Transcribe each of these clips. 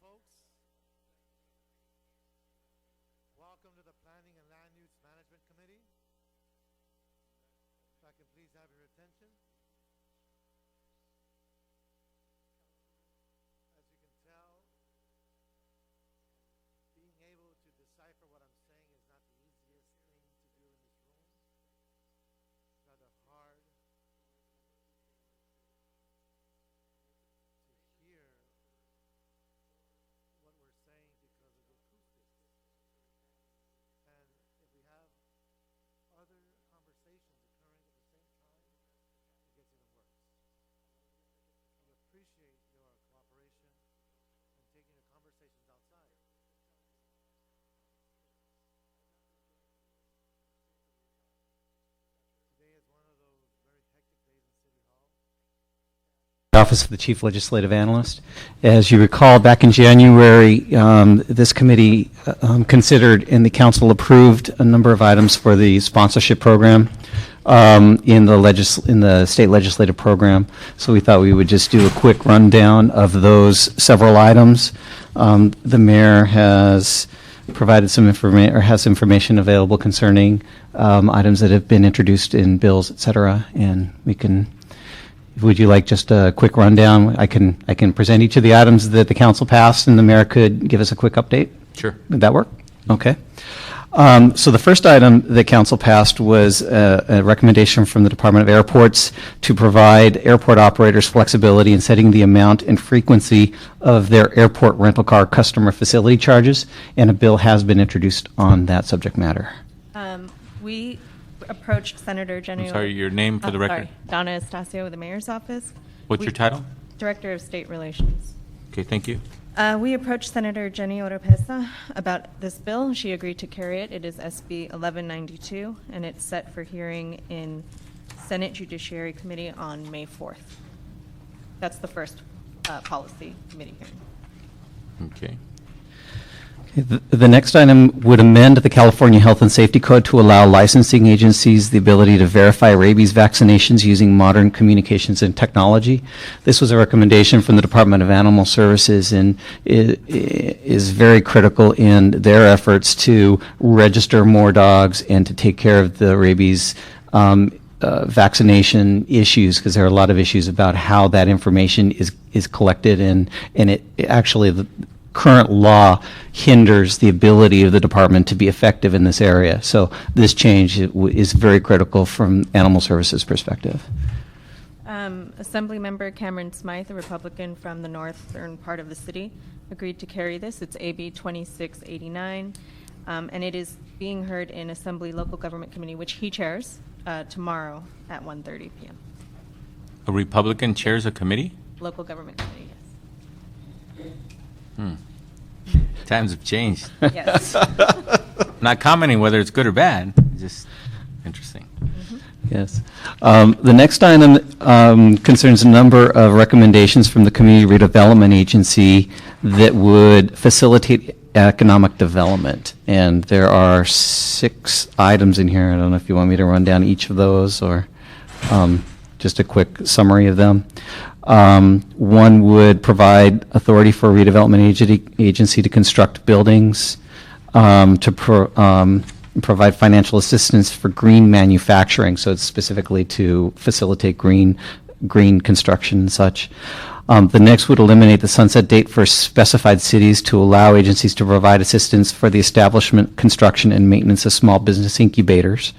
folks. Welcome to the Planning and Land Use Management Committee. If I can please have your attention. As you can tell, being able to decipher what I'm saying is not the easiest thing to do in this room. It's rather hard to hear what we're saying because of the acoustics. And if we have other conversations occurring at the same time, it gets even worse. We appreciate your cooperation in taking your conversations outside. Today is one of those very hectic days in City Hall. Office of the Chief Legislative Analyst. As you recall, back in January, this committee considered and the council approved a number of items for the sponsorship program in the state legislative program. So we thought we would just do a quick rundown of those several items. The mayor has provided some information or has information available concerning items that have been introduced in bills, et cetera, and we can. Would you like just a quick rundown? I can present each of the items that the council passed, and the mayor could give us a quick update. Sure. Would that work? Okay. So the first item that council passed was a recommendation from the Department of Airports to provide airport operators flexibility in setting the amount and frequency of their airport rental car customer facility charges, and a bill has been introduced on that subject matter. We approached Senator Jenny. I'm sorry, your name for the record? Sorry, Donna Estacio with the Mayor's Office. What's your title? Director of State Relations. Okay, thank you. We approached Senator Jenny Oropesa about this bill. She agreed to carry it. It is SB 1192, and it's set for hearing in Senate Judiciary Committee on May 4th. That's the first policy committee hearing. Okay. The next item would amend the California Health and Safety Code to allow licensing agencies the ability to verify rabies vaccinations using modern communications and technology. This was a recommendation from the Department of Animal Services and is very critical in their efforts to register more dogs and to take care of the rabies vaccination issues, because there are a lot of issues about how that information is collected, and it actually the current law hinders the ability of the department to be effective in this area. So this change is very critical from Animal Services perspective. Assemblymember Cameron Smythe, a Republican from the northern part of the city, agreed to carry this. It's AB 2689, and it is being heard in Assembly Local Government Committee, which he chairs, tomorrow at 1:30 p.m. A Republican chairs a committee? Local Government Committee, yes. Times have changed. Yes. Not commenting whether it's good or bad, just interesting. Yes. The next item concerns a number of recommendations from the Community Redevelopment Agency that would facilitate economic development. And there are 6 items in here. I don't know if you want me to run down each of those or just a quick summary of them. One would provide authority for a redevelopment agency to construct buildings, to provide financial assistance for green manufacturing, so it's specifically to facilitate green construction and such. The next would eliminate the sunset date for specified cities to allow agencies to provide assistance for the establishment, construction, and maintenance of small business incubators.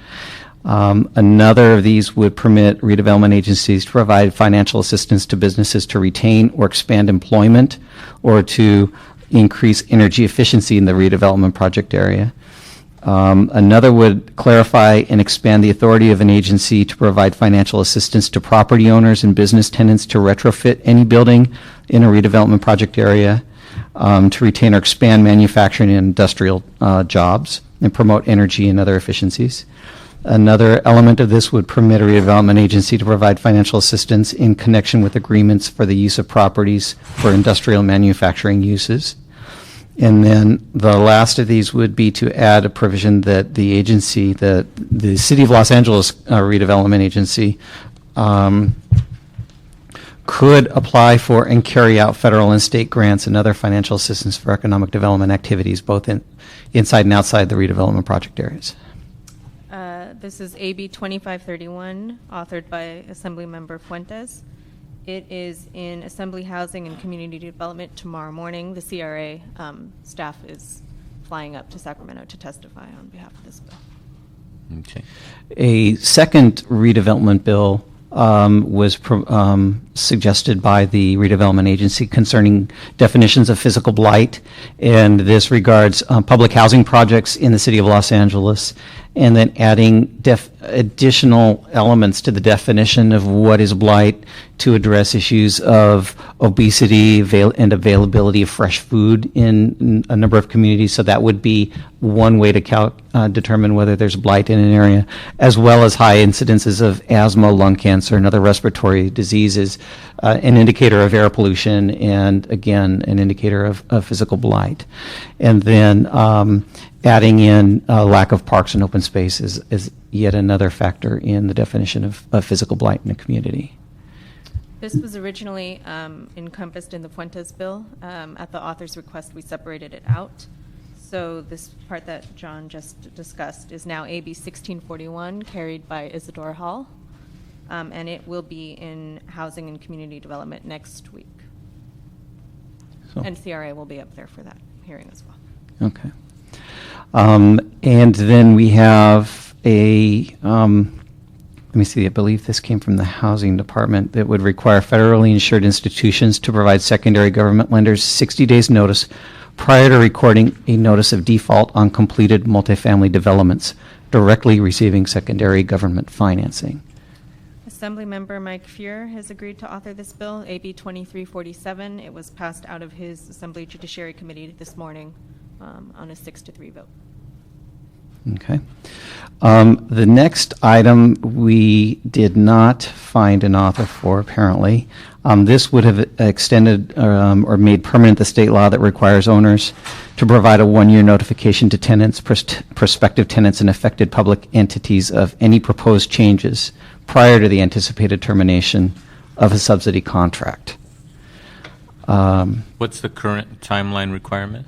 Another of these would permit redevelopment agencies to provide financial assistance to businesses to retain or expand employment or to increase energy efficiency in the redevelopment project area. Another would clarify and expand the authority of an agency to provide financial assistance to property owners and business tenants to retrofit any building in a redevelopment project area, to retain or expand manufacturing and industrial jobs, and promote energy and other efficiencies. Another element of this would permit a redevelopment agency to provide financial assistance in connection with agreements for the use of properties for industrial manufacturing uses. And then the last of these would be to add a provision that the agency, the City of Los Angeles Redevelopment Agency, could apply for and carry out federal and state grants and other financial assistance for economic development activities, both inside and outside the redevelopment project areas. This is AB 2531, authored by Assemblymember Fuentes. It is in Assembly Housing and Community Development tomorrow morning. The CRA staff is flying up to Sacramento to testify on behalf of this bill. Okay. A second redevelopment bill was suggested by the redevelopment agency concerning definitions of physical blight, and this regards public housing projects in the city of Los Angeles, and then adding additional elements to the definition of what is blight to address issues of obesity and availability of fresh food in a number of communities. So that would be one way to determine whether there's blight in an area, as well as high incidences of asthma, lung cancer, and other respiratory diseases, an indicator of air pollution, and again, an indicator of physical blight. And then adding in lack of parks and open space is yet another factor in the definition of physical blight in a community. This was originally encompassed in the Fuentes bill. At the author's request, we separated it out. So this part that John just discussed is now AB 1641, carried by Isidore Hall, and it will be in Housing and Community Development next week. So. And CRA will be up there for that hearing as well. Okay. And then we have let me see, I believe this came from the Housing Department, that would require federally insured institutions to provide secondary government lenders 60 days notice prior to recording a notice of default on completed multifamily developments directly receiving secondary government financing. Assemblymember Mike Fuhr has agreed to author this bill, AB 2347. It was passed out of his Assembly Judiciary Committee this morning on a 6-3 vote. Okay. The next item we did not find an author for, apparently. This would have extended or made permanent the state law that requires owners to provide a one-year notification to tenants, prospective tenants, and affected public entities of any proposed changes prior to the anticipated termination of a subsidy contract. What's the current timeline requirement?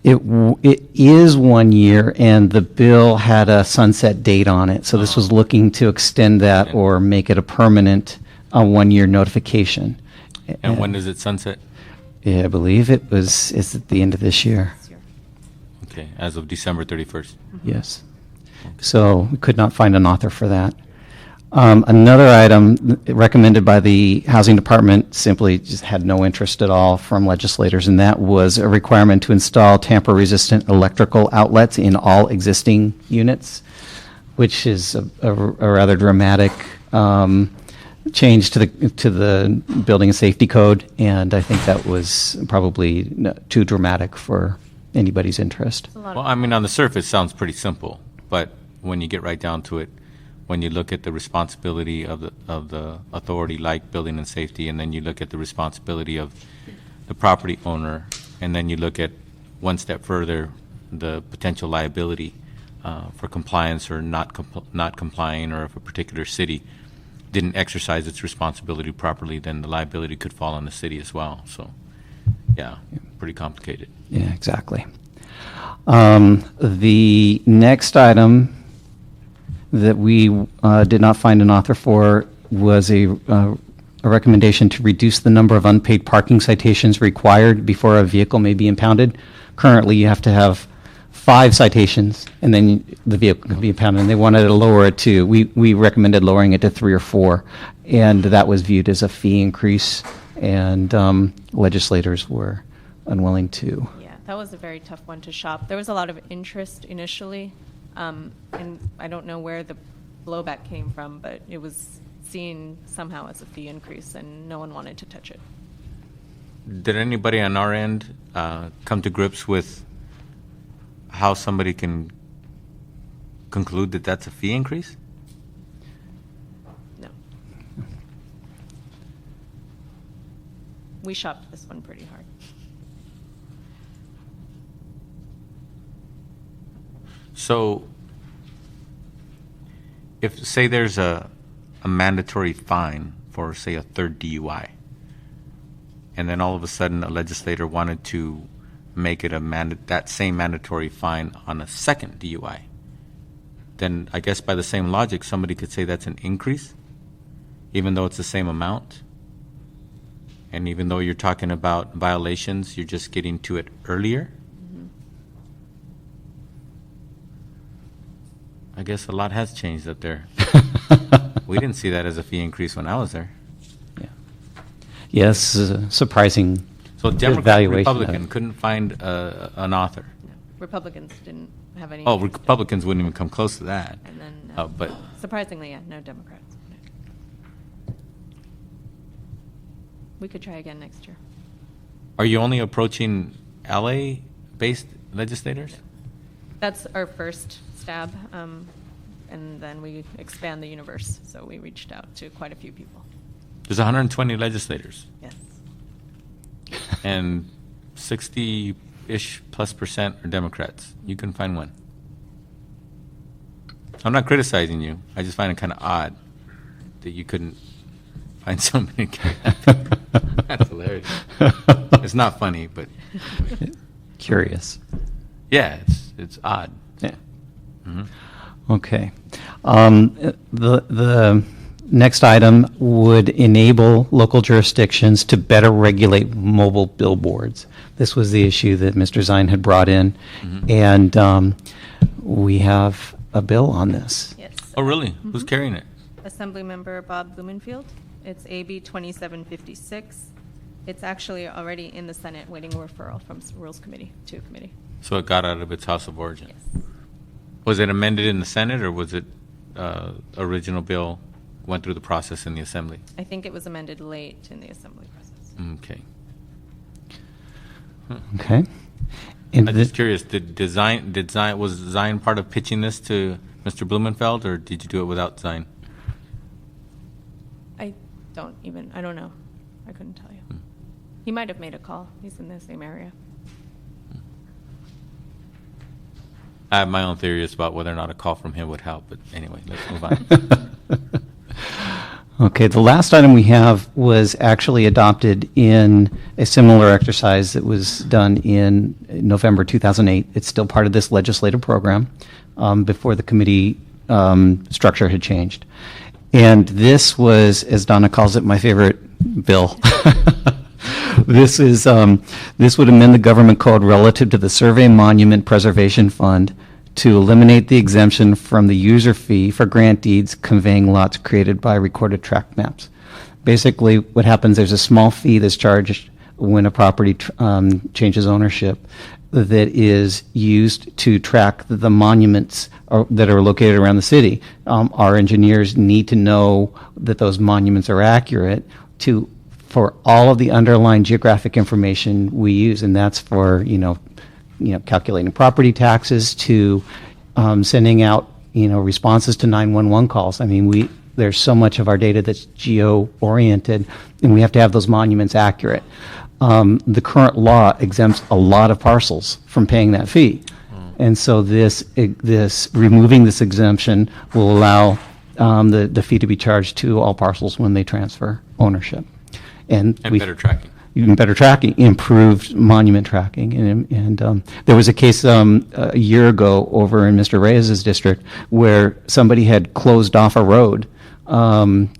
It is 1 year, and the bill had a sunset date on it. So this was looking to extend that or make it a permanent 1-year notification. And when does it sunset? Yeah, I believe it's at the end of this year. Okay, as of December 31st. Yes. So we could not find an author for that. Another item recommended by the Housing Department simply just had no interest at all from legislators, and that was a requirement to install tamper-resistant electrical outlets in all existing units, which is a rather dramatic change to the Building and Safety Code, and I think that was probably too dramatic for anybody's interest. Well, I mean, on the surface, sounds pretty simple, but when you get right down to it, when you look at the responsibility of the authority like Building and Safety, and then you look at the responsibility of the property owner, and then you look at one step further, the potential liability for compliance or not complying, or if a particular city didn't exercise its responsibility properly, then the liability could fall on the city as well. So, yeah, pretty complicated. Yeah, exactly. The next item that we did not find an author for was a recommendation to reduce the number of unpaid parking citations required before a vehicle may be impounded. Currently, you have to have 5 citations, and then the vehicle can be impounded, and they wanted to lower it to, we recommended lowering it to 3 or 4, and that was viewed as a fee increase, and legislators were unwilling to. Yeah, that was a very tough one to shop. There was a lot of interest initially, and I don't know where the blowback came from, but it was seen somehow as a fee increase, and no one wanted to touch it. Did anybody on our end come to grips with how somebody can conclude that that's a fee increase? No. We shopped this one pretty hard. So, if, say, there's a mandatory fine for, say, a third DUI, and then all of a sudden a legislator wanted to make it that same mandatory fine on a second DUI, then I guess by the same logic, somebody could say that's an increase, even though it's the same amount. And even though you're talking about violations, you're just getting to it earlier. I guess a lot has changed up there. We didn't see that as a fee increase when I was there. Yeah. Yes, surprising. So Democrat, evaluation Republican couldn't find an author. No, Republicans didn't have any. Oh, Republicans wouldn't even come close to that. And then, But surprisingly, yeah, no Democrats. We could try again next year. are you only approaching LA-based legislators? That's our first stab, and then we expand the universe. So we reached out to quite a few people. There's 120 legislators, Yes. and 60-ish plus percent are Democrats. You can find one. I'm not criticizing you. I just find it kind of odd that you couldn't find somebody. That's hilarious. It's not funny, but Curious. yeah, it's odd. Yeah. Mhm. Okay. The next item would enable local jurisdictions to better regulate mobile billboards. This was the issue that Mr. Zine had brought in, and we have a bill on this. Yes. Oh, really? Who's carrying it? Assemblymember Bob Blumenfield. It's AB 2756. It's actually already in the Senate waiting referral from Rules Committee to committee. So it got out of its house of origin. Yes. Was it amended in the Senate, or was it original bill went through the process in the Assembly? I think it was amended late in the assembly process. Okay. Okay. And I'm just curious, was Zion part of pitching this to Mr. Blumenfeld, or did you do it without Zion? I don't know. I couldn't tell you. He might have made a call. He's in the same area. I have my own theories about whether or not a call from him would help, but anyway, let's move on. Okay, the last item we have was actually adopted in a similar exercise that was done in November 2008. It's still part of this legislative program before the committee structure had changed. And this was, as Donna calls it, my favorite bill. This would amend the government code relative to the Survey Monument Preservation Fund to eliminate the exemption from the user fee for grant deeds conveying lots created by recorded tract maps. Basically, what happens, there's a small fee that's charged when a property changes ownership that is used to track the monuments that are located around the city. Our engineers need to know that those monuments are accurate for all of the underlying geographic information we use, and that's for calculating property taxes to sending out responses to 911 calls. I mean, there's so much of our data that's geo-oriented, and we have to have those monuments accurate. The current law exempts a lot of parcels from paying that fee, and so this removing this exemption will allow the fee to be charged to all parcels when they transfer ownership. And better tracking. Even better tracking, improved monument tracking. And there was a case a year ago over in Mr. Reyes's district where somebody had closed off a road,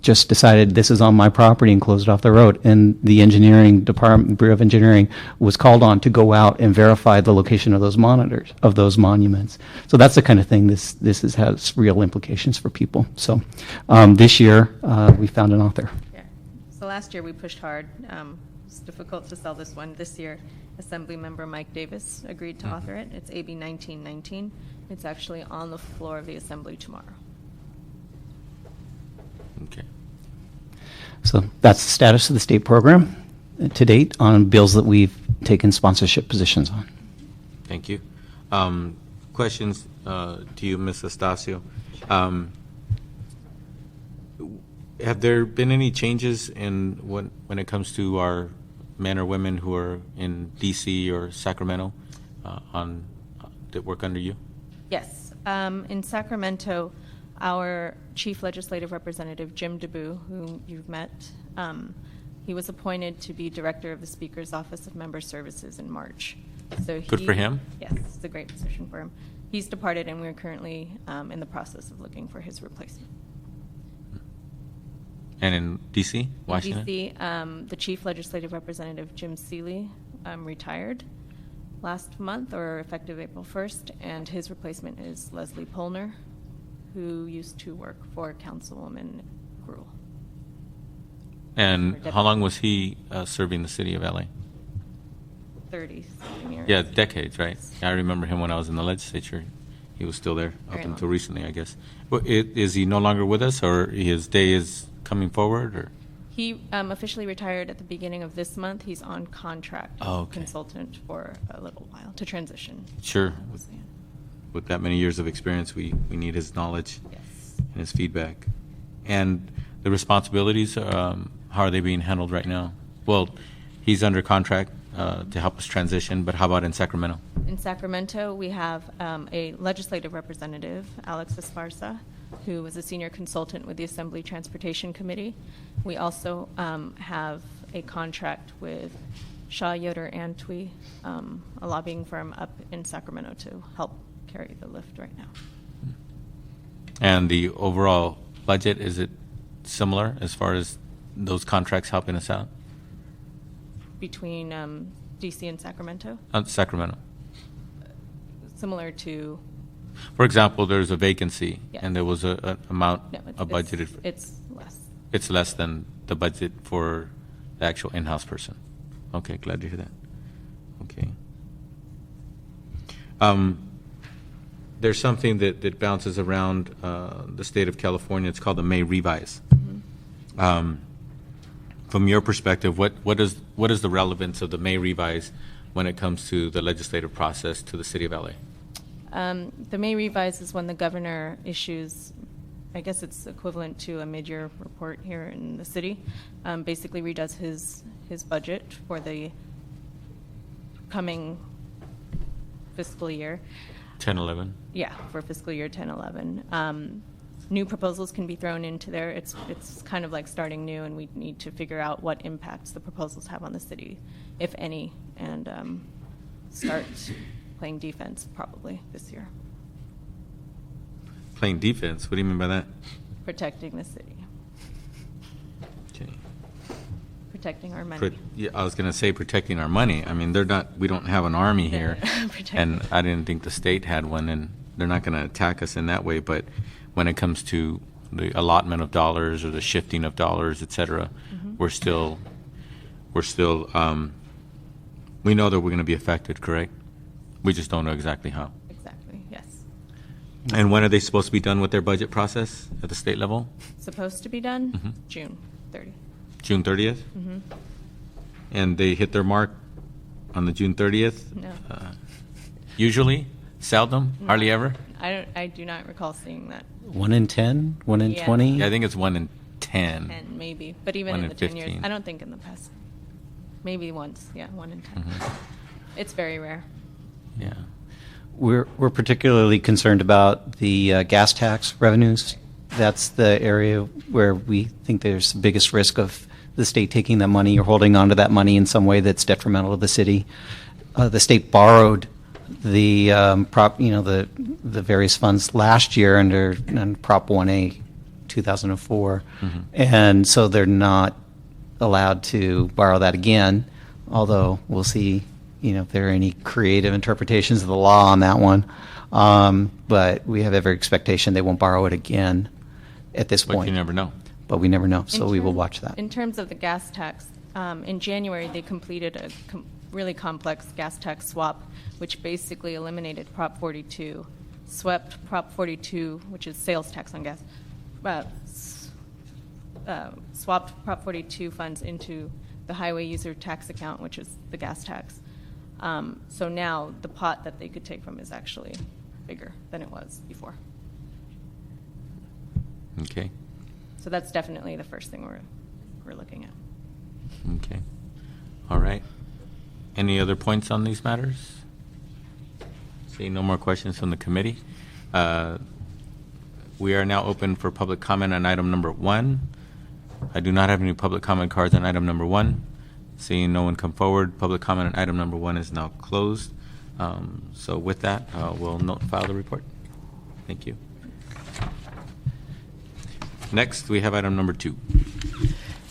just decided this is on my property and closed off the road. And the engineering department, Bureau of Engineering, was called on to go out and verify the location of those monuments. So that's the kind of thing this has real implications for people. So this year we found an author. Yeah. So last year we pushed hard. It's difficult to sell this one. This year, Assemblymember Mike Davis agreed to author it. It's AB 1919. It's actually on the floor of the Assembly tomorrow. Okay. So that's the status of the state program to date on bills that we've taken sponsorship positions on. Thank you. Questions to you, Ms. Estacio. Have there been any changes in when it comes to our men or women who are in D.C. or Sacramento that work under you? Yes. In Sacramento, our chief legislative representative, Jim DeBoo, whom you've met, He was appointed to be Director of the Speaker's Office of Member Services in March. So Good for him. Yes, it's a great position for him. He's departed, and we're currently in the process of looking for his replacement. And in D.C., Washington? In D.C., the Chief Legislative Representative, Jim Seeley, retired last month, or effective April 1st, and his replacement is Leslie Polner, who used to work for Councilwoman Gruhl. And how long was he serving the city of LA? 30-something years. Yeah, decades, right? I remember him when I was in the legislature. He was still there up Very long. until recently, I guess. Well, is he no longer with us, or his day is coming forward, or? He officially retired at the beginning of this month. He's on contract Oh, okay. consultant for a little while to transition. Sure. With that many years of experience, we need his knowledge Yes. and his feedback. And the responsibilities, how are they being handled right now? Well, he's under contract to help us transition, but how about in Sacramento? In Sacramento, we have a legislative representative, Alex Esparza, who was a senior consultant with the Assembly Transportation Committee. We also have a contract with Shaw Yoder Antwi, a lobbying firm up in Sacramento, to help carry the lift right now. And the overall budget, is it similar as far as those contracts helping us out? Between DC and Sacramento, Sacramento. similar to, For example, there's a vacancy, Yeah. and there was an amount no, budgeted. it's less. It's less than the budget for the actual in-house person. Okay, glad to hear that. Okay. There's something that bounces around the state of California. It's called the May Revise. From your perspective, what is the relevance of the May Revise when it comes to the legislative process to the city of LA? The May Revise is when the governor issues, I guess it's equivalent to a mid-year report here in the city, basically redoes his budget for the coming fiscal year. 10-11? Yeah, for fiscal year 10-11. New proposals can be thrown into there. It's kind of like starting new, and we need to figure out what impacts the proposals have on the city, if any, and start playing defense probably this year. Playing defense? What do you mean by that? Protecting the city, Okay. protecting our money. Yeah, I was going to say protecting our money. I mean, we don't have an army here, Protecting. and I didn't think the state had one, and they're not going to attack us in that way. But when it comes to the allotment of dollars or the shifting of dollars, et cetera, we're still, we know that we're going to be affected, correct? We just don't know exactly how. Exactly, yes. And when are they supposed to be done with their budget process at the state level? Supposed to be done June 30. June 30th? Mm-hmm. And they hit their mark on the June 30th? No. Usually? Seldom? Hardly ever? I do not recall seeing that. 1 in 10, 1 in Yeah. 20. Yeah, I think it's 1 in 10. 10 maybe, but even 1 in in the 10 years, 15. I don't think in the past. Maybe once, yeah, 1 in 10. Mhm. It's very rare. Yeah. We're particularly concerned about the gas tax revenues. That's the area where we think there's the biggest risk of the state taking that money or holding on to that money in some way that's detrimental to the city. The state borrowed the the various funds last year under Prop 1A 2004, and so they're not allowed to borrow that again. Although we'll see, if there are any creative interpretations of the law on that one. But we have every expectation they won't borrow it again at this But point. you never know. But we never know, so In we will term- watch that. In terms of the gas tax, in January, they completed a really complex gas tax swap, which basically eliminated Prop 42, swept Prop 42, which is sales tax on gas, swapped Prop 42 funds into the highway user tax account, which is the gas tax. So now the pot that they could take from is actually bigger than it was before. Okay. So that's definitely the first thing we're looking at. Okay. All right. Any other points on these matters? Seeing no more questions from the committee. We are now open for public comment on item number 1. I do not have any public comment cards on item number 1. Seeing no one come forward, public comment on item number 1 is now closed. So with that, we'll file the report. Thank you. Next, we have item number 2.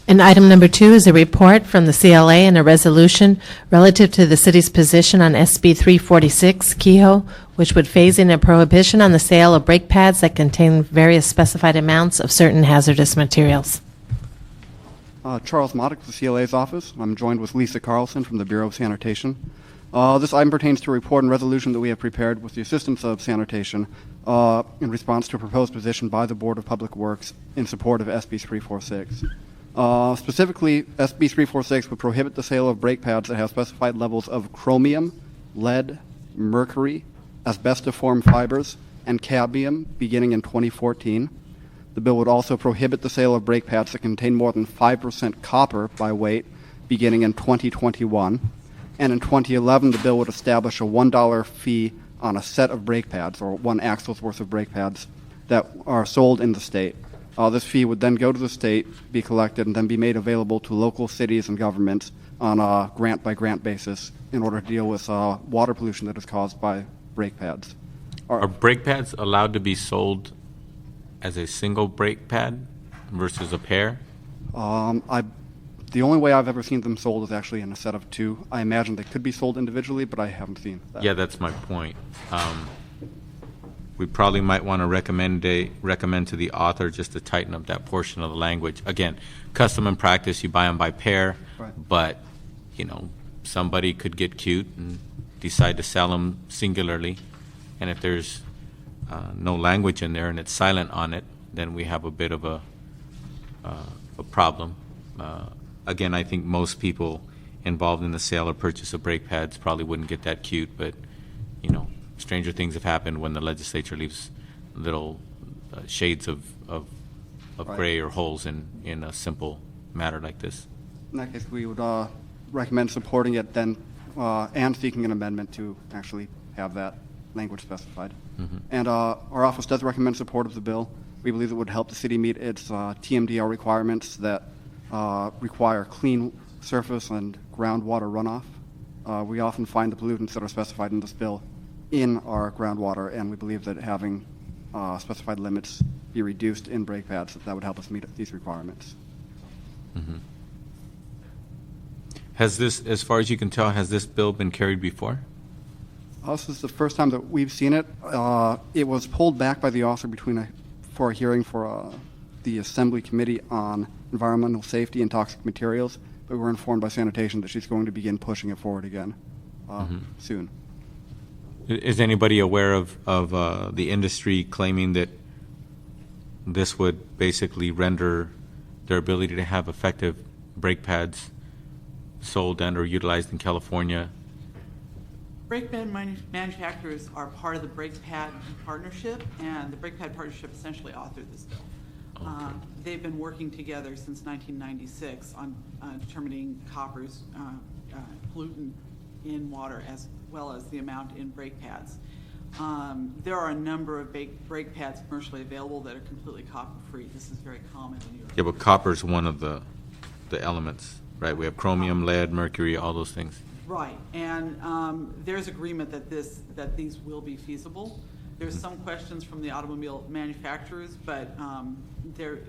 And item number 2 is a report from the CLA and a resolution relative to the city's position on SB 346, Kehoe, which would phase in a prohibition on the sale of brake pads that contain various specified amounts of certain hazardous materials. Charles Modick, the CLA's office. I'm joined with Lisa Carlson from the Bureau of Sanitation. This item pertains to a report and resolution that we have prepared with the assistance of Sanitation in response to a proposed position by the Board of Public Works in support of SB 346. Specifically, SB 346 would prohibit the sale of brake pads that have specified levels of chromium, lead, mercury, asbestiform fibers, and cadmium beginning in 2014. The bill would also prohibit the sale of brake pads that contain more than 5% copper by weight beginning in 2021. And in 2011, the bill would establish a $1 fee on a set of brake pads, or one axle's worth of brake pads, that are sold in the state. This fee would then go to the state, be collected, and then be made available to local cities and governments on a grant-by-grant basis in order to deal with water pollution that is caused by brake pads. Are brake pads allowed to be sold as a single brake pad versus a pair? The only way I've ever seen them sold is actually in a set of 2. I imagine they could be sold individually, but I haven't seen that. Yeah, that's my point. We probably might want to recommend to the author just to tighten up that portion of the language. Again, custom and practice, you buy them by pair, right. But, somebody could get cute and decide to sell them singularly. And if there's no language in there and it's silent on it, then we have a bit of a problem. Again, I think most people involved in the sale or purchase of brake pads probably wouldn't get that cute, but, stranger things have happened when the legislature leaves little shades of Right. gray or holes in a simple matter like this. In that case, we would recommend supporting it then and seeking an amendment to actually have that language specified. Mm-hmm. And our office does recommend support of the bill. We believe it would help the city meet its TMDL requirements that require clean surface and groundwater runoff. We often find the pollutants that are specified in this bill in our groundwater, and we believe that having specified limits be reduced in brake pads, that would help us meet these requirements. Mm-hmm. Has this, as far as you can tell, has this bill been carried before? This is the first time that we've seen it. It was pulled back by the author for a hearing for the Assembly Committee on Environmental Safety and Toxic Materials, but we were informed by Sanitation that she's going to begin pushing it forward again soon. Is anybody aware of the industry claiming that this would basically render their ability to have effective brake pads sold and or utilized in California? Brake pad manufacturers are part of the Brake Pad Partnership, and the Brake Pad Partnership essentially authored this bill. Okay. They've been working together since 1996 on determining copper's pollutant in water as well as the amount in brake pads. There are a number of brake pads commercially available that are completely copper-free. This is very common in Europe. Yeah, but copper's one of the elements, right? We have chromium, lead, mercury, all those things. Right, and there's agreement that these will be feasible. There's some questions from the automobile manufacturers, but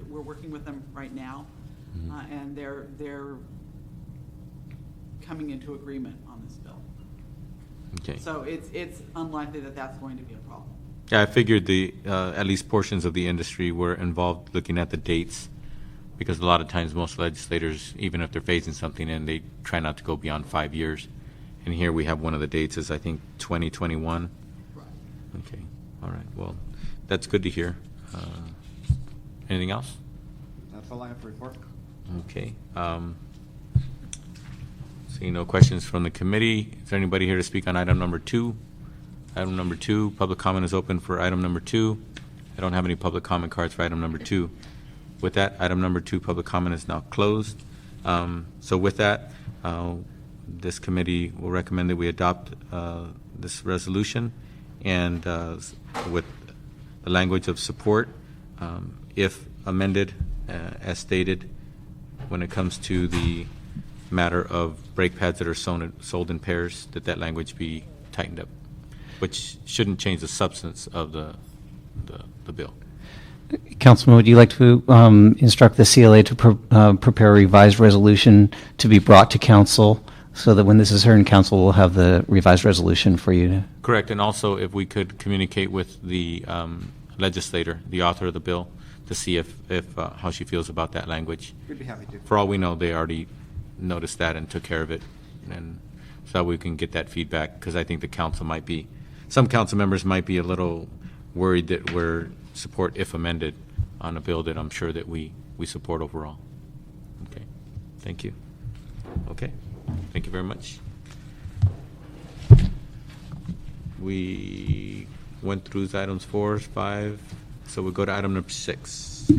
we're working with them right now, and they're coming into agreement on this bill. Okay. So it's unlikely that that's going to be a problem. Yeah, I figured at least portions of the industry were involved looking at the dates, because a lot of times most legislators, even if they're phasing something in, they try not to go beyond 5 years. And here we have one of the dates is, I think, 2021. Right. Okay. All right. Well, that's good to hear. Anything else? That's all I have to report. Okay. Seeing no questions from the committee, is there anybody here to speak on item number 2? Item number 2, public comment is open for item number 2. I don't have any public comment cards for item number 2. With that, item number 2, public comment is now closed. So with that, this committee will recommend that we adopt this resolution and with the language of support, if amended as stated when it comes to the matter of brake pads that are sold in pairs, that language be tightened up, which shouldn't change the substance of the bill. Councilman, would you like to instruct the CLA to prepare a revised resolution to be brought to council so that when this is heard in council, we'll have the revised resolution for you to... Correct, and also if we could communicate with the legislator, the author of the bill, to see if how she feels about that language. We'd be happy to. For all we know, they already noticed that and took care of it, and so we can get that feedback, because I think some council members might be a little worried that we're support if amended on a bill that I'm sure that we support overall. Okay, thank you. Okay, thank you very much. We went through items 4, 5, so we'll go to item number 6.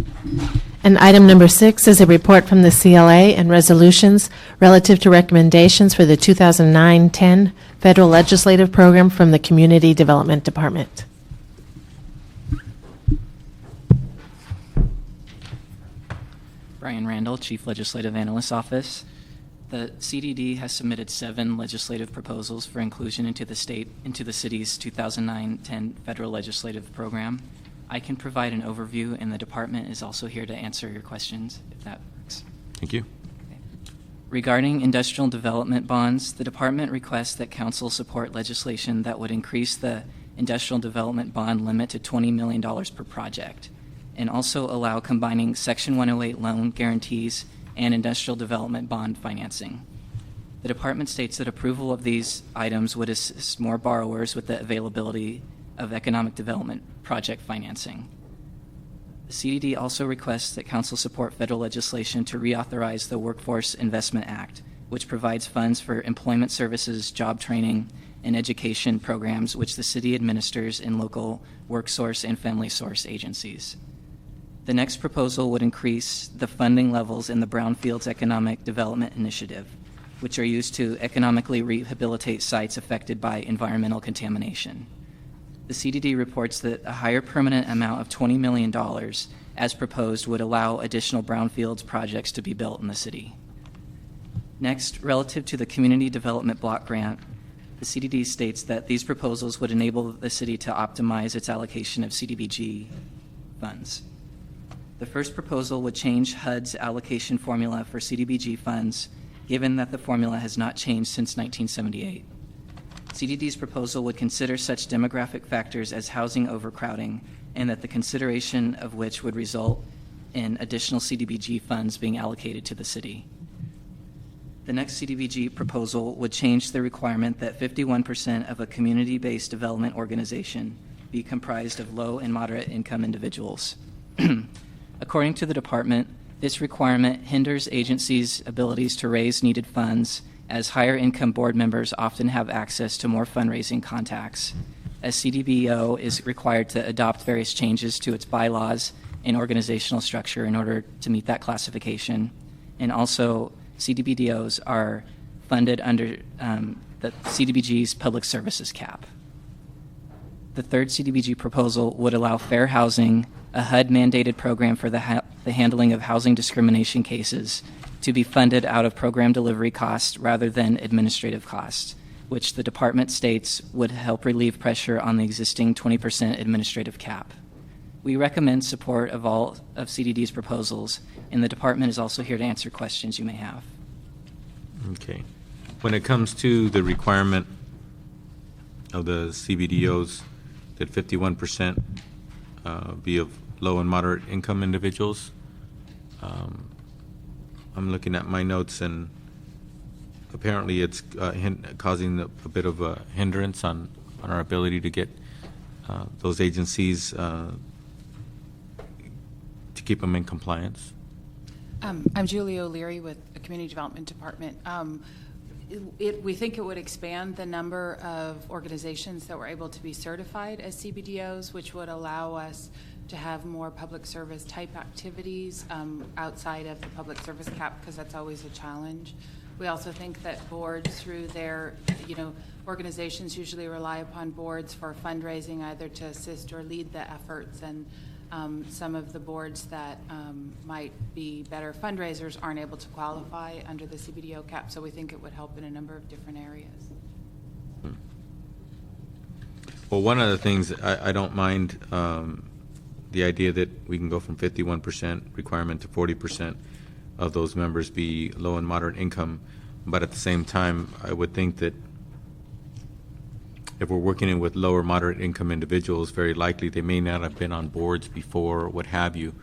And item number 6 is a report from the CLA and resolutions relative to recommendations for the 2009-10 Federal Legislative Program from the Community Development Department. Brian Randall, Chief Legislative Analyst's Office. The CDD has submitted 7 legislative proposals for inclusion into the city's 2009-10 Federal Legislative Program. I can provide an overview, and the department is also here to answer your questions, if that works. Thank you. Okay. Regarding industrial development bonds, the department requests that council support legislation that would increase the industrial development bond limit to $20 million per project, and also allow combining Section 108 loan guarantees and industrial development bond financing. The department states that approval of these items would assist more borrowers with the availability of economic development project financing. The CDD also requests that council support federal legislation to reauthorize the Workforce Investment Act, which provides funds for employment services, job training, and education programs which the city administers in local WorkSource and FamilySource agencies. The next proposal would increase the funding levels in the Brownfields Economic Development Initiative, which are used to economically rehabilitate sites affected by environmental contamination. The CDD reports that a higher permanent amount of $20 million, as proposed, would allow additional brownfields projects to be built in the city. Next, relative to the Community Development Block Grant, the CDD states that these proposals would enable the city to optimize its allocation of CDBG funds. The first proposal would change HUD's allocation formula for CDBG funds, given that the formula has not changed since 1978. CDD's proposal would consider such demographic factors as housing overcrowding, and that the consideration of which would result in additional CDBG funds being allocated to the city. The next CDBG proposal would change the requirement that 51% of a community-based development organization be comprised of low and moderate income individuals. According to the department, this requirement hinders agencies' abilities to raise needed funds, as higher income board members often have access to more fundraising contacts, as CDBO is required to adopt various changes to its bylaws and organizational structure in order to meet that classification. And also, CDBDOs are funded under the CDBG's public services cap. The third CDBG proposal would allow fair housing, a HUD-mandated program for the handling of housing discrimination cases, to be funded out of program delivery costs rather than administrative costs, which the department states would help relieve pressure on the existing 20% administrative cap. We recommend support of all of CDD's proposals, and the department is also here to answer questions you may have. Okay. When it comes to the requirement of the CBDOs that 51% be of low and moderate income individuals, I'm looking at my notes, and apparently it's causing a bit of a hindrance on our ability to get those agencies to keep them in compliance. I'm Julie O'Leary with the Community Development Department. We think it would expand the number of organizations that were able to be certified as CBDOs, which would allow us to have more public service type activities outside of the public service cap, because that's always a challenge. We also think that boards, through their, organizations usually rely upon boards for fundraising, either to assist or lead the efforts, and some of the boards that might be better fundraisers aren't able to qualify under the CBDO cap. So we think it would help in a number of different areas. Well, one of the things, I don't mind the idea that we can go from 51% requirement to 40% of those members be low and moderate income, but at the same time, I would think that if we're working with lower moderate income individuals, very likely they may not have been on boards before or what have you.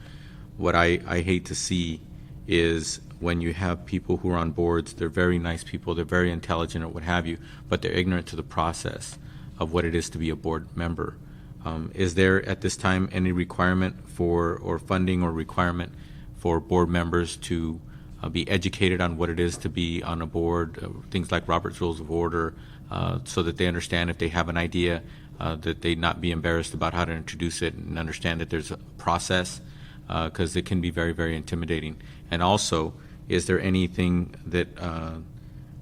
What I hate to see is when you have people who are on boards, they're very nice people, they're very intelligent or what have you, but they're ignorant to the process of what it is to be a board member. Is there at this time any requirement for, or funding or requirement for board members to be educated on what it is to be on a board, things like Robert's Rules of Order, so that they understand if they have an idea, that they not be embarrassed about how to introduce it and understand that there's a process, because it can be very, very intimidating. And also, is there anything that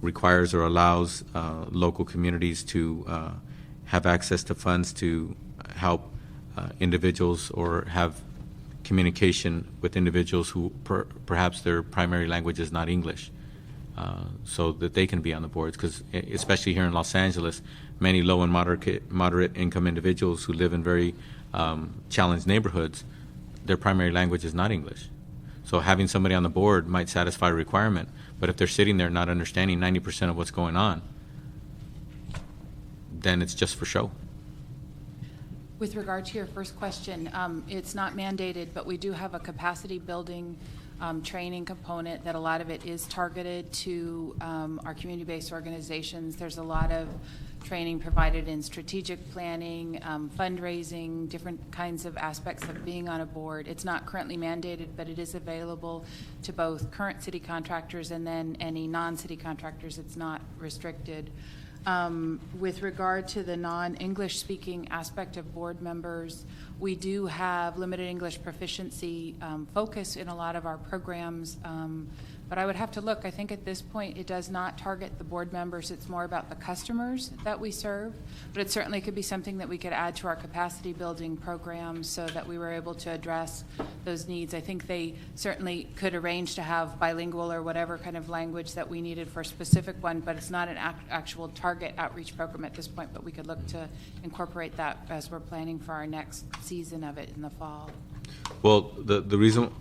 requires or allows local communities to have access to funds to help individuals or have communication with individuals who perhaps their primary language is not English, so that they can be on the boards? Because especially here in Los Angeles, many low and moderate income individuals who live in very challenged neighborhoods, their primary language is not English. So having somebody on the board might satisfy a requirement, but if they're sitting there not understanding 90% of what's going on, then it's just for show. With regard to your first question, it's not mandated, but we do have a capacity building training component that a lot of it is targeted to our community-based organizations. There's a lot of training provided in strategic planning, fundraising, different kinds of aspects of being on a board. It's not currently mandated, but it is available to both current city contractors and then any non-city contractors. It's not restricted. With regard to the non-English speaking aspect of board members, we do have limited English proficiency focus in a lot of our programs, but I would have to look. I think at this point it does not target the board members. It's more about the customers that we serve, but it certainly could be something that we could add to our capacity building programs so that we were able to address those needs. I think they certainly could arrange to have bilingual or whatever kind of language that we needed for a specific one, but it's not an actual target outreach program at this point, but we could look to incorporate that as we're planning for our next season of it in the fall. Well, the reason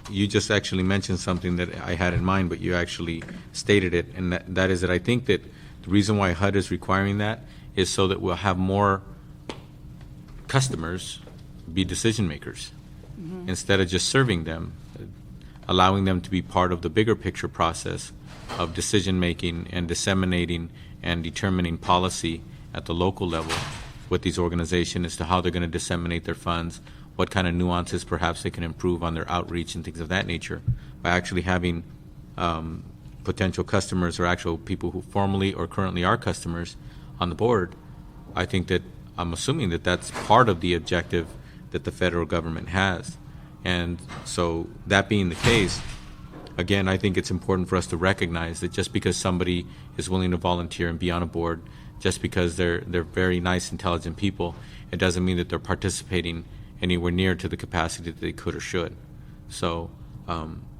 you just actually mentioned something that I had in mind, but you actually stated it, and that is that I think that the reason why HUD is requiring that is so that we'll have more customers be decision makers, instead of just serving them, allowing them to be part of the bigger picture process of decision making and disseminating and determining policy at the local level with these organizations as to how they're going to disseminate their funds, what kind of nuances perhaps they can improve on their outreach and things of that nature, by actually having potential customers or actual people who formerly or currently are customers on the board. I think that, I'm assuming that that's part of the objective that the federal government has. And so that being the case, again, I think it's important for us to recognize that just because somebody is willing to volunteer and be on a board, just because they're very nice, intelligent people, it doesn't mean that they're participating anywhere near to the capacity that they could or should. So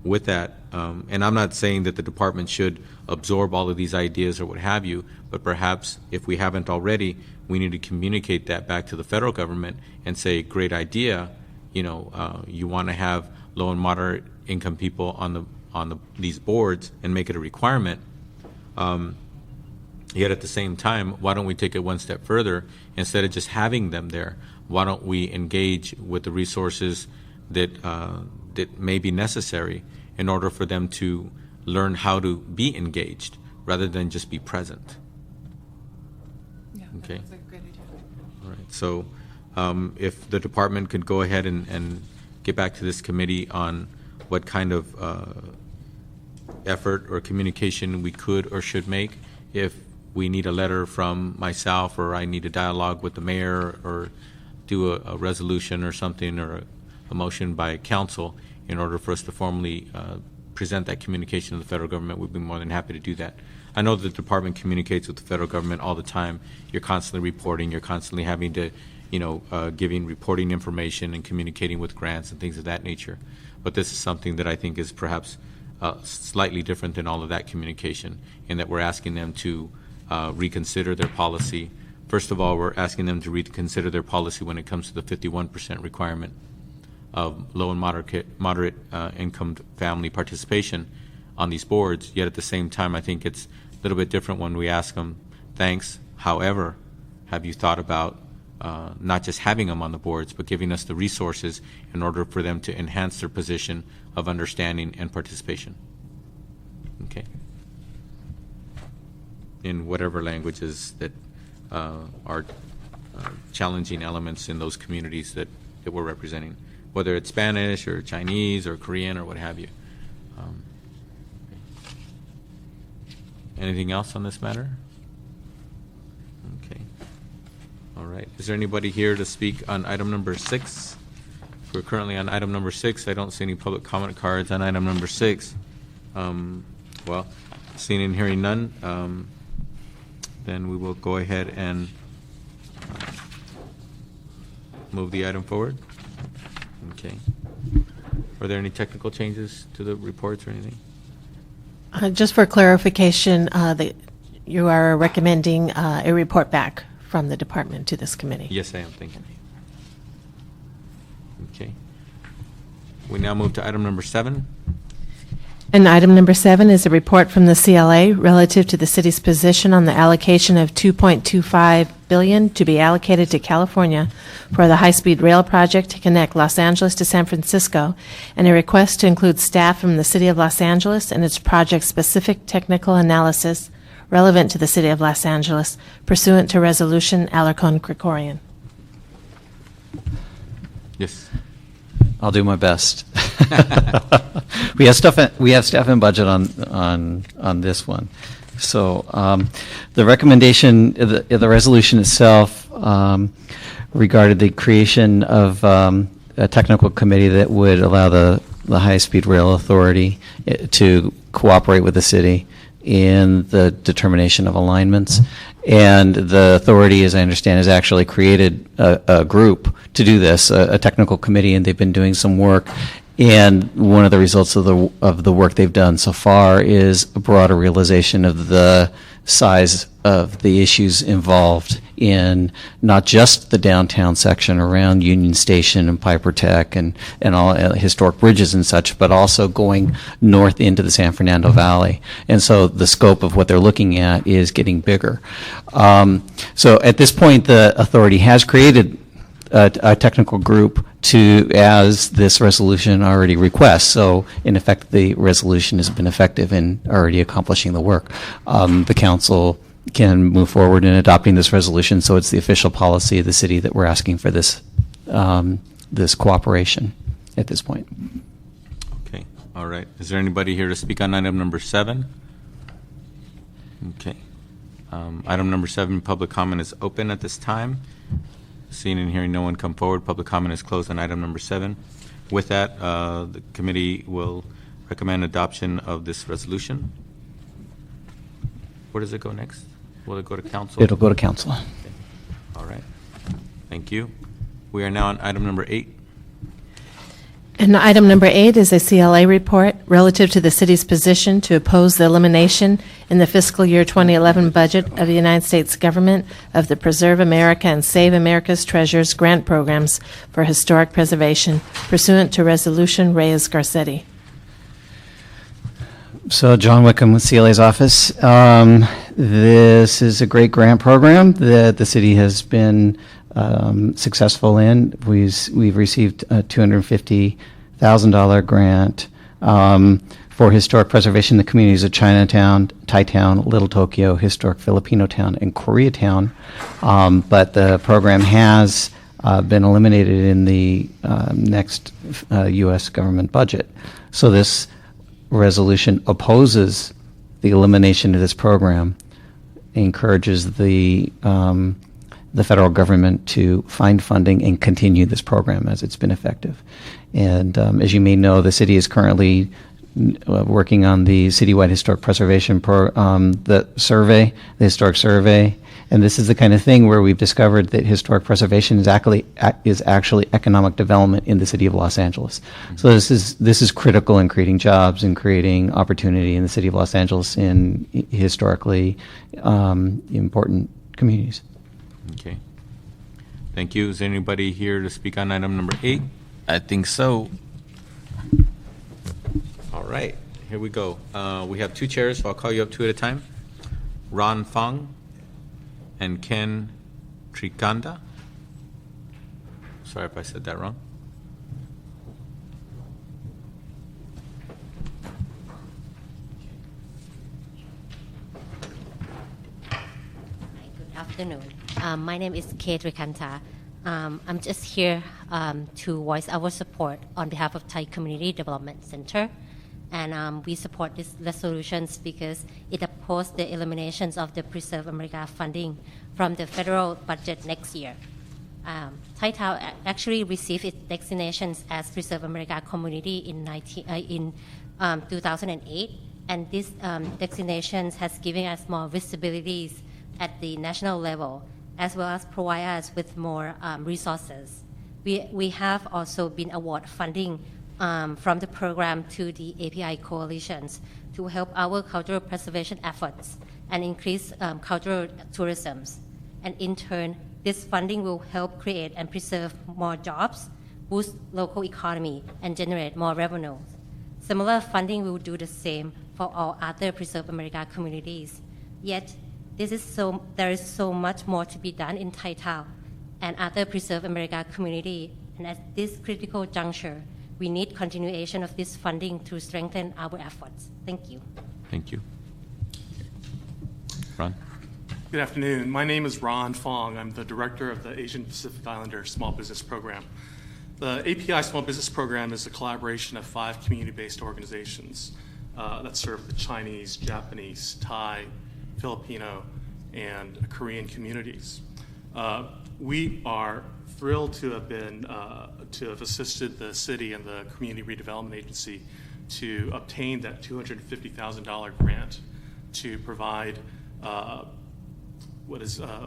with that, and I'm not saying that the department should absorb all of these ideas or what have you, but perhaps if we haven't already, we need to communicate that back to the federal government and say, great idea, you know, you want to have low and moderate income people on these boards and make it a requirement. Yet at the same time, why don't we take it one step further? Instead of just having them there, why don't we engage with the resources that that may be necessary in order for them to learn how to be engaged rather than just be present? Yeah, okay. That's a great idea. All right. So if the department could go ahead and get back to this committee on what kind of effort or communication we could or should make, if we need a letter from myself or I need a dialogue with the mayor or do a resolution or something or a motion by council in order for us to formally present that communication to the federal government, we'd be more than happy to do that. I know that the department communicates with the federal government all the time. You're constantly reporting. You're constantly having to giving reporting information and communicating with grants and things of that nature. But this is something that I think is perhaps slightly different than all of that communication, in that we're asking them to reconsider their policy. First of all, we're asking them to reconsider their policy when it comes to the 51% requirement of low and moderate income family participation on these boards. Yet at the same time, I think it's a little bit different when we ask them, thanks, however, have you thought about not just having them on the boards, but giving us the resources in order for them to enhance their position of understanding and participation? Okay. In whatever languages that are challenging elements in those communities that we're representing, whether it's Spanish or Chinese or Korean or what have you. Anything else on this matter? Okay. All right. Is there anybody here to speak on item number 6? We're currently on item number 6. I don't see any public comment cards on item number 6. Well, seeing and hearing none, then we will go ahead and move the item forward. Okay. Are there any technical changes to the reports or anything? Just for clarification, you are recommending a report back from the department to this committee? Yes, I am. Thank you. Okay. We now move to item number 7. And item number 7 is a report from the CLA relative to the city's position on the allocation of $2.25 billion to be allocated to California for the high-speed rail project to connect Los Angeles to San Francisco, and a request to include staff from the City of Los Angeles and its project-specific technical analysis relevant to the City of Los Angeles pursuant to Resolution Alarcon-Krikorian. Yes. I'll do my best. We have staff and budget on this one. So the recommendation, the resolution itself regarded the creation of a technical committee that would allow the High-Speed Rail Authority to cooperate with the city in the determination of alignments. And the authority, as I understand, has actually created a group to do this, a technical committee, and they've been doing some work. And one of the results of the work they've done so far is a broader realization of the size of the issues involved in not just the downtown section around Union Station and Piper Tech and all historic bridges and such, but also going north into the San Fernando Valley. And so the scope of what they're looking at is getting bigger. So at this point, the authority has created a technical group as this resolution already requests. So in effect, the resolution has been effective in already accomplishing the work. The council can move forward in adopting this resolution, so it's the official policy of the city that we're asking for this this cooperation at this point. Okay. All right. Is there anybody here to speak on item number 7? Okay. Item number 7, public comment is open at this time. Seeing and hearing no one come forward, public comment is closed on item number 7. With that, the committee will recommend adoption of this resolution. Where does it go next? Will it go to council? It'll go to council. Okay. All right. Thank you. We are now on item number 8. And item number 8 is a CLA report relative to the city's position to oppose the elimination in the fiscal year 2011 budget of the United States government of the Preserve America and Save America's Treasures grant programs for historic preservation pursuant to Resolution Reyes-Garcetti. So John Wickham with CLA's office. This is a great grant program that the city has been successful in. We've received a $250,000 grant for historic preservation in the communities of Chinatown, Thai Town, Little Tokyo, Historic Filipino Town, and Koreatown. But the program has been eliminated in the next U.S. government budget. So this resolution opposes the elimination of this program, encourages the federal government to find funding and continue this program as it's been effective. And as you may know, the city is currently working on the citywide historic preservation the historic survey, And this is the kind of thing where we've discovered that historic preservation is actually economic development in the city of Los Angeles. So this is critical in creating jobs and creating opportunity in the city of Los Angeles in historically important communities. Okay. Thank you. Is there anybody here to speak on item number 8? I think so. All right, here we go. We have 2 chairs, so I'll call you up 2 at a time. Ron Fong and Ken Trikanda. Sorry if I said that wrong. Good afternoon. My name is Kate Rikanta. I'm just here to voice our support on behalf of Thai Community Development Center. And we support these resolutions because it opposes the eliminations of the Preserve America funding from the federal budget next year. Thai Town actually received its designations as Preserve America Community in 2008. And this designations has given us more visibilities at the national level, as well as provide us with more resources. We have also been awarded funding from the program to the API coalitions to help our cultural preservation efforts and increase cultural tourism. And in turn, this funding will help create and preserve more jobs, boost local economy, and generate more revenue. Similar funding will do the same for all other Preserve America communities. Yet, there is so much more to be done in Thai Town and other Preserve America community. And at this critical juncture, we need continuation of this funding to strengthen our efforts. Thank you. Thank you. Ron? Good afternoon. My name is Ron Fong. I'm the director of the Asian Pacific Islander Small Business Program. The API Small Business Program is a collaboration of 5 community-based organizations that serve the Chinese, Japanese, Thai, Filipino, and Korean communities. We are thrilled to have assisted the city and the Community Redevelopment Agency to obtain that $250,000 grant to provide what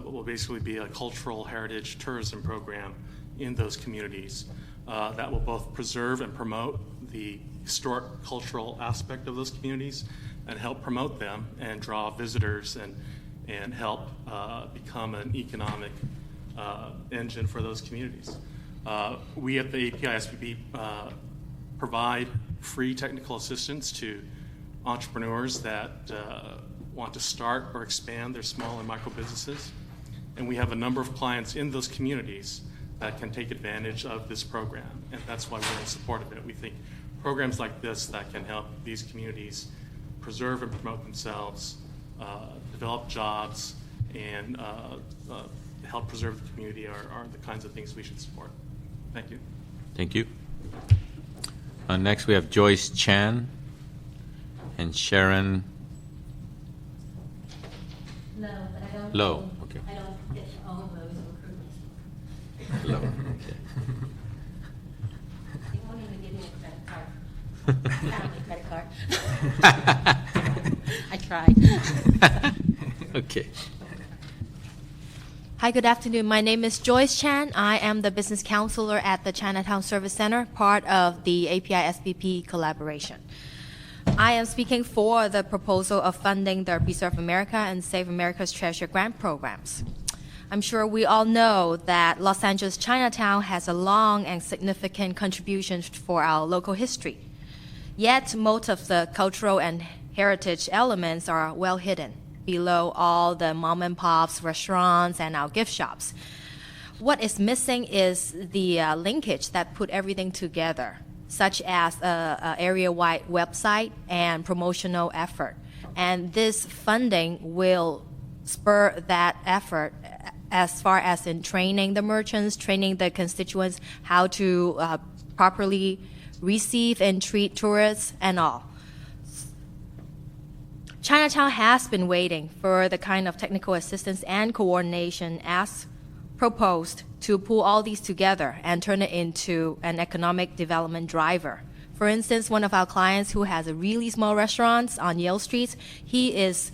will basically be a cultural heritage tourism program in those communities that will both preserve and promote the historic cultural aspect of those communities and help promote them and draw visitors and help become an economic engine for those communities. We at the API SPB provide free technical assistance to entrepreneurs that want to start or expand their small and micro businesses. And we have a number of clients in those communities that can take advantage of this program. And that's why we're in support of it. We think programs like this that can help these communities preserve and promote themselves, develop jobs, and help preserve the community are the kinds of things we should support. Thank you. Thank you. Next, we have Joyce Chan and Sharon Lowe. Okay. I don't get all of those recruitments. Lowe. Okay. They won't even give me a credit card. I tried. Okay. Hi, good afternoon. My name is Joyce Chan. I am the business counselor at the Chinatown Service Center, part of the API SBP collaboration. I am speaking for the proposal of funding the Preserve America and Save America's Treasure grant programs. I'm sure we all know that Los Angeles Chinatown has a long and significant contribution for our local history. Yet, most of the cultural and heritage elements are well hidden below all the mom and pops, restaurants, and our gift shops. What is missing is the linkage that put everything together, such as an area-wide website and promotional effort. And this funding will spur that effort as far as in training the merchants, training the constituents how to properly receive and treat tourists and all. Chinatown has been waiting for the kind of technical assistance and coordination as proposed to pull all these together and turn it into an economic development driver. For instance, one of our clients who has a really small restaurant on Yale Street, he is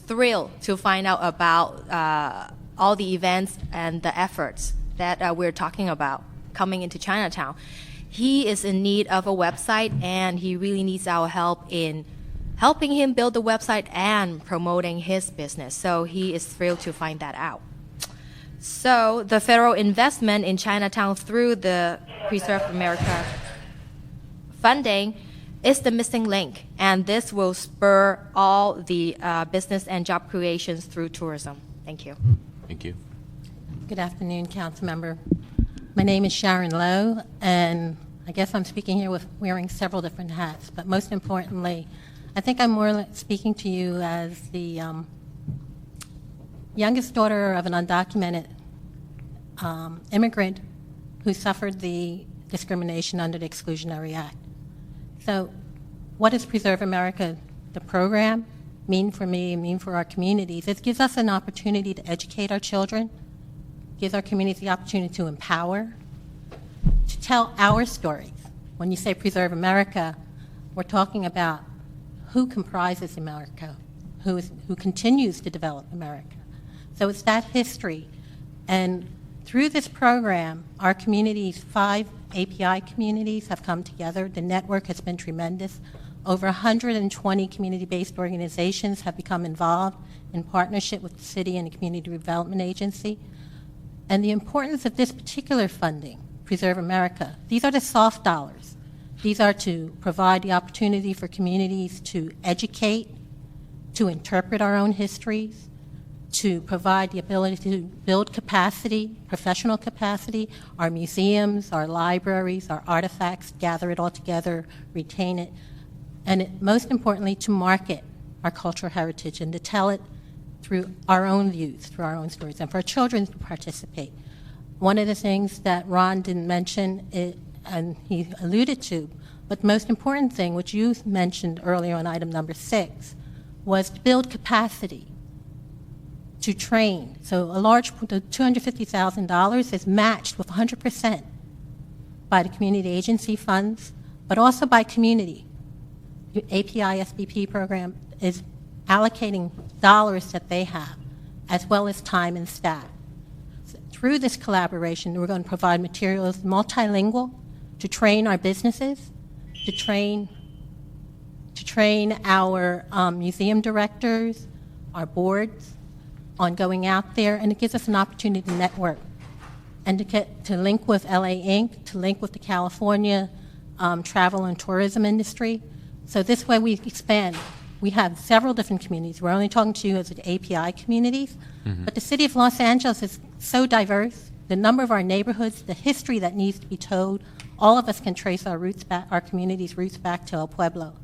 thrilled to find out about all the events and the efforts that we're talking about coming into Chinatown. He is in need of a website, and he really needs our help in helping him build the website and promoting his business. So he is thrilled to find that out. So the federal investment in Chinatown through the Preserve America funding is the missing link, and this will spur all the business and job creations through tourism. Thank you. Thank you. Good afternoon, council member. My name is Sharon Lowe, and I guess I'm speaking here with wearing several different hats, but most importantly, I think I'm more speaking to you as the youngest daughter of an undocumented immigrant who suffered the discrimination under the Exclusionary Act. So what does Preserve America, the program, mean for me, mean for our communities? It gives us an opportunity to educate our children, gives our communities the opportunity to empower, to tell our stories. When you say Preserve America, we're talking about who comprises America, who continues to develop America. So it's that history. And through this program, our communities, 5 API communities, have come together. The network has been tremendous. Over 120 community-based organizations have become involved in partnership with the city and the Community Redevelopment Agency. And the importance of this particular funding, Preserve America, these are the soft dollars. These are to provide the opportunity for communities to educate, to interpret our own histories, to provide the ability to build capacity, professional capacity, our museums, our libraries, our artifacts, gather it all together, retain it, and most importantly, to market our cultural heritage and to tell it through our own views, through our own stories, and for our children to participate. One of the things that Ron didn't mention, and he alluded to, but the most important thing, which you mentioned earlier on item number 6, was to build capacity, to train. So the $250,000 is matched with 100% by the community agency funds, but also by community. The API SBP program is allocating dollars that they have, as well as time and staff. So through this collaboration, we're going to provide materials multilingual to train our businesses, to train our museum directors, our boards, on going out there, and it gives us an opportunity to network and to link with LA Inc., to link with the California travel and tourism industry. So this way we expand. We have several different communities. We're only talking to you as the API communities, but the city of Los Angeles is so diverse. The number of our neighborhoods, the history that needs to be told, all of us can trace our roots back, our community's roots back to El Pueblo.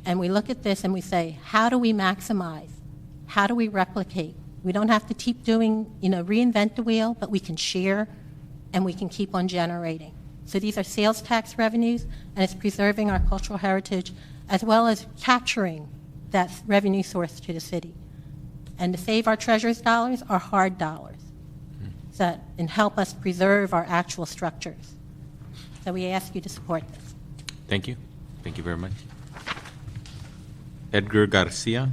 And we look at this and we say, how do we maximize? How do we replicate? We don't have to keep doing, reinvent the wheel, but we can share and we can keep on generating. So these are sales tax revenues, and it's preserving our cultural heritage as well as capturing that revenue source to the city. And to save our treasurer's dollars are hard dollars and help us preserve our actual structures. So we ask you to support this. Thank you. Thank you very much. Edgar Garcia.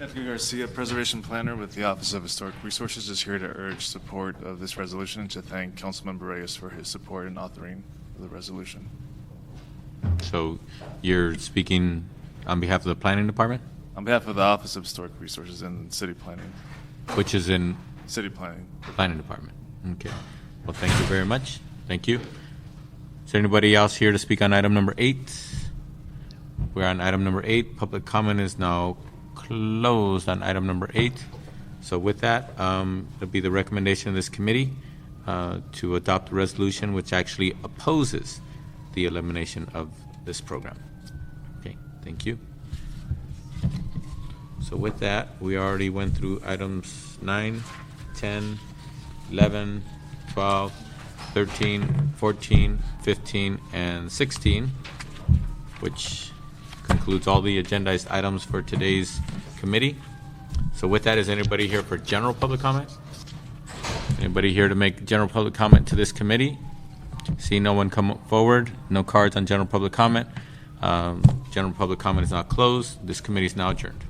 Edgar Garcia, Preservation Planner with the Office of Historic Resources, is here to urge support of this resolution and to thank Councilmember Reyes for his support in authoring the resolution. So you're speaking on behalf of the Planning Department? On behalf of the Office of Historic Resources and City Planning. Which is in? City Planning. The Planning Department. Okay. Well, thank you very much. Thank you. Is there anybody else here to speak on item number 8? We're on item number 8. Public comment is now closed on item number 8. So with that, it'll be the recommendation of this committee to adopt a resolution which actually opposes the elimination of this program. Okay, thank you. So with that, we already went through items 9, 10, 11, 12, 13, 14, 15, and 16, which concludes all the agendized items for today's committee. So with that, is anybody here for general public comment? Anybody here to make general public comment to this committee? See no one come forward, no cards on general public comment. General public comment is now closed. This committee is now adjourned.